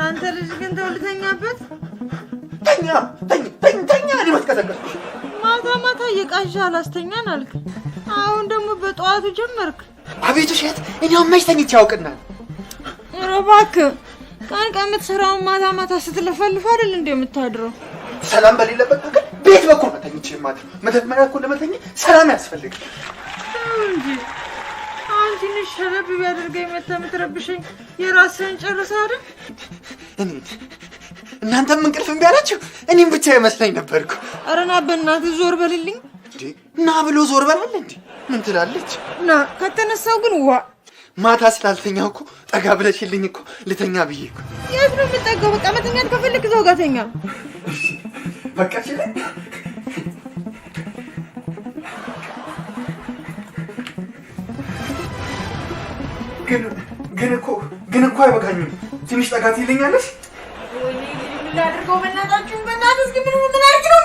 አንተ ልጅ ግን ተውልተኛበት ተኛ እኔ ማስቀሰቀስኩ ማታ እየቃዣ አላስተኛን አልክ አሁን ደግሞ በጠዋቱ ጀመርክ አቤት ውሸት እኔው መች ተኝቼ ያውቅናል ኧረ እባክህ ቀን የምትሰራውን ማታ ስትለፈልፍ አይደል እንዴ የምታድረው ሰላም በሌለበት ሀገር ቤት በኩል ነው ተኝቼ የማድረው መተመሪያ እኮ ለመተኛ ሰላም ያስፈልግ እንጂ አንቺ ንሸረብ ቢያደርገኝ የምትረብሸኝ የራስህን ጨርሰህ አይደል እናንተም እንቅልፍ እምቢ አላችሁ እኔም ብቻ ይመስለኝ ነበርኩ ኧረ ና በእናትህ ዞር በልልኝ እንዴ ና ብሎ ዞር በላል እንዴ ምን ትላለች ና ከተነሳው ግን ዋ ማታ ስላልተኛው እኮ ጠጋ ብለሽልኝ እኮ ልተኛ ብዬ እኮ የት ነው የምጠጋው በቃ መተኛት ከፈለክ እዛው ጋር ተኛ በቃ እሺ ግን እኮ አይበቃኝም ትንሽ ጠጋት ይለኛለሽ ወይኔ ምን ላድርገው በእናታችሁ በእናትህ እስኪ ምን አድርግ ነው